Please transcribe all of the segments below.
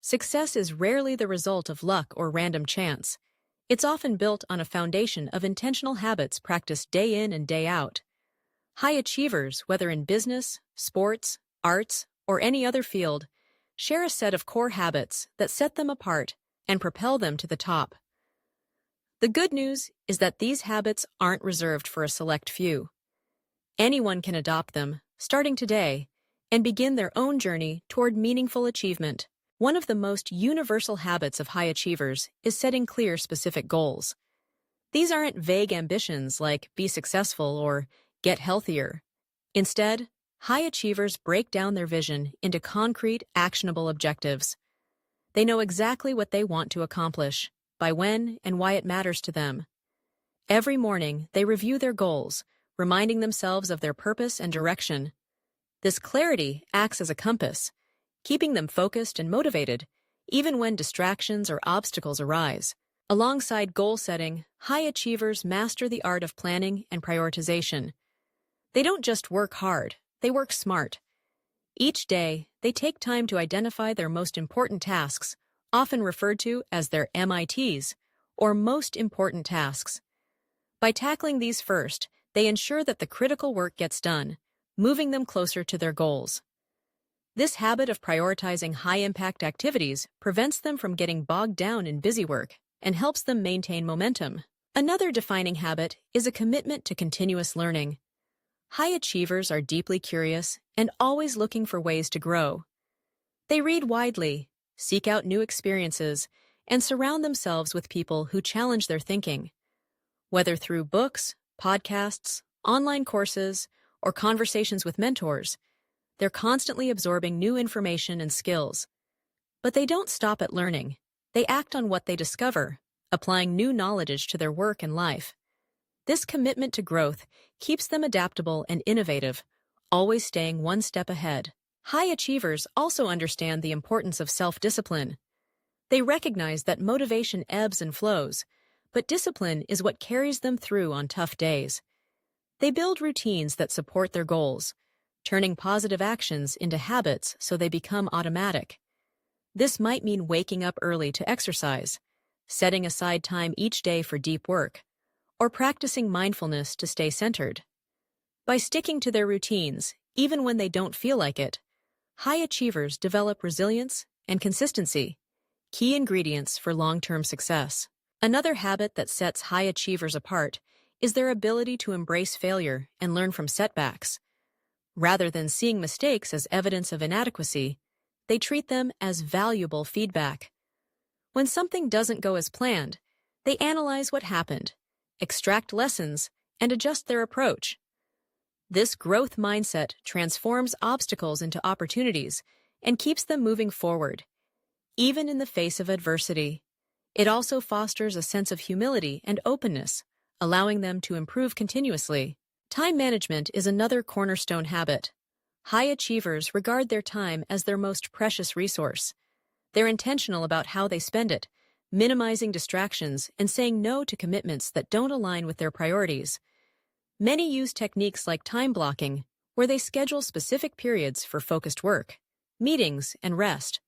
Success is rarely the result of luck or random chance. It's often built on a foundation of intentional habits practiced day in and day out. High achievers, whether in business, sports, arts, or any other field, share a set of core habits that set them apart and propel them to the top. The good news is that these habits aren't reserved for a select few. Anyone can adopt them, starting today, and begin their own journey toward meaningful achievement. One of the most universal habits of high achievers is setting clear, specific goals. These aren't vague ambitions like be successful or get healthier. Instead, high achievers break down their vision into concrete, actionable objectives. They know exactly what they want to accomplish, by when, and why it matters to them. Every morning, they review their goals, reminding themselves of their purpose and direction. This clarity acts as a compass, keeping them focused and motivated, even when distractions or obstacles arise. Alongside goal setting, high achievers master the art of planning and prioritization. They don't just work hard, they work smart. Each day, they take time to identify their most important tasks, often referred to as their MITs, or most important tasks. By tackling these first, they ensure that the critical work gets done, moving them closer to their goals. This habit of prioritizing high-impact activities prevents them from getting bogged down in busy work and helps them maintain momentum. Another defining habit is a commitment to continuous learning. High achievers are deeply curious and always looking for ways to grow. They read widely, seek out new experiences, and surround themselves with people who challenge their thinking. Whether through books, podcasts, online courses, or conversations with mentors, they're constantly absorbing new information and skills. But they don't stop at learning. They act on what they discover, applying new knowledge to their work and life. This commitment to growth keeps them adaptable and innovative, always staying one step ahead. High achievers also understand the importance of self-discipline. They recognize that motivation ebbs and flows, but discipline is what carries them through on tough days. They build routines that support their goals, turning positive actions into habits so they become automatic. This might mean waking up early to exercise, setting aside time each day for deep work, or practicing mindfulness to stay centered. By sticking to their routines, even when they don't feel like it, high achievers develop resilience and consistency, key ingredients for long-term success. Another habit that sets high achievers apart is their ability to embrace failure and learn from setbacks. Rather than seeing mistakes as evidence of inadequacy, they treat them as valuable feedback. When something doesn't go as planned, they analyze what happened, extract lessons, and adjust their approach. This growth mindset transforms obstacles into opportunities and keeps them moving forward, even in the face of adversity. It also fosters a sense of humility and openness, allowing them to improve continuously. Time management is another cornerstone habit. High achievers regard their time as their most precious resource. They're intentional about how they spend it, minimizing distractions and saying no to commitments that don't align with their priorities. Many use techniques like time blocking, where they schedule specific periods for focused work, meetings, and rest.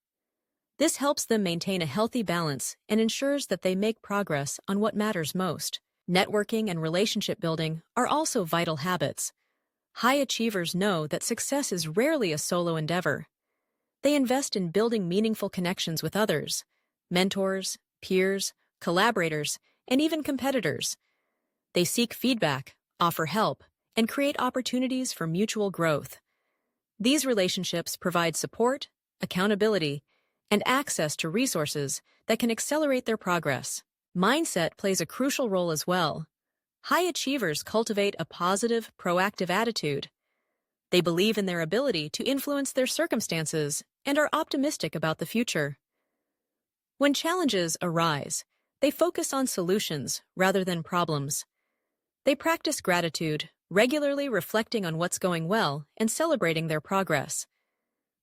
This helps them maintain a healthy balance and ensures that they make progress on what matters most. Networking and relationship building are also vital habits. High achievers know that success is rarely a solo endeavor. They invest in building meaningful connections with others, mentors, peers, collaborators, and even competitors. They seek feedback, offer help, and create opportunities for mutual growth. These relationships provide support, accountability, and access to resources that can accelerate their progress. Mindset plays a crucial role as well. High achievers cultivate a positive, proactive attitude. They believe in their ability to influence their circumstances and are optimistic about the future. When challenges arise, they focus on solutions rather than problems. They practice gratitude, regularly reflecting on what's going well and celebrating their progress.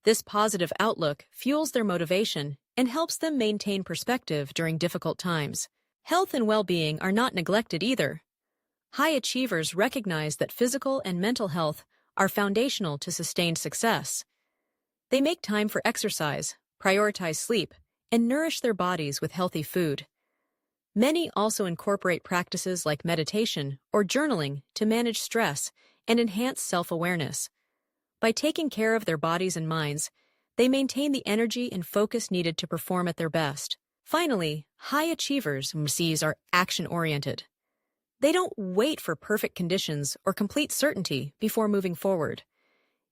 This positive outlook fuels their motivation and helps them maintain perspective during difficult times. Health and well-being are not neglected either. High achievers recognize that physical and mental health are foundational to sustained success. They make time for exercise, prioritize sleep, and nourish their bodies with healthy food. Many also incorporate practices like meditation or journaling to manage stress and enhance self-awareness. By taking care of their bodies and minds, they maintain the energy and focus needed to perform at their best. Finally, high achievers (MCs) are action-oriented. They don't wait for perfect conditions or complete certainty before moving forward.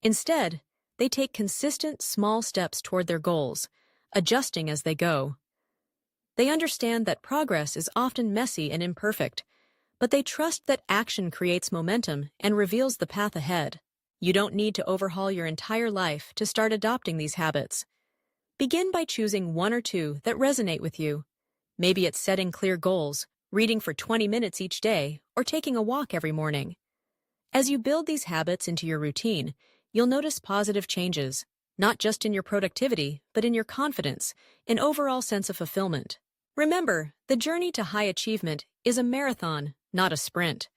Instead, they take consistent small steps toward their goals, adjusting as they go. They understand that progress is often messy and imperfect, but they trust that action creates momentum and reveals the path ahead. You don't need to overhaul your entire life to start adopting these habits. Begin by choosing one or two that resonate with you. Maybe it's setting clear goals, reading for 20 minutes each day, or taking a walk every morning. As you build these habits into your routine, you'll notice positive changes, not just in your productivity, but in your confidence and overall sense of fulfillment. Remember, the journey to high achievement is a marathon, not a sprint.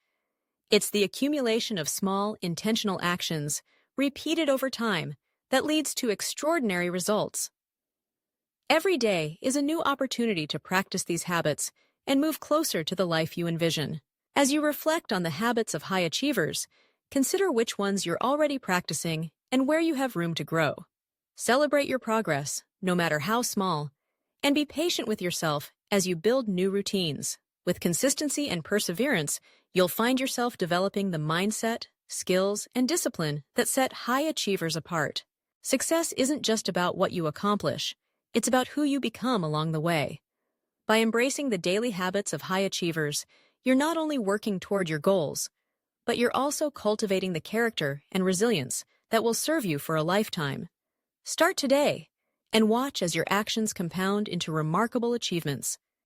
It's the accumulation of small, intentional actions, repeated over time, that leads to extraordinary results. Every day is a new opportunity to practice these habits and move closer to the life you envision. As you reflect on the habits of high achievers, consider which ones you're already practicing and where you have room to grow. Celebrate your progress, no matter how small, and be patient with yourself as you build new routines. With consistency and perseverance, you'll find yourself developing the mindset, skills, and discipline that set high achievers apart. Success isn't just about what you accomplish, it's about who you become along the way. By embracing the daily habits of high achievers, you're not only working toward your goals, but you're also cultivating the character and resilience that will serve you for a lifetime. Start today and watch as your actions compound into remarkable achievements.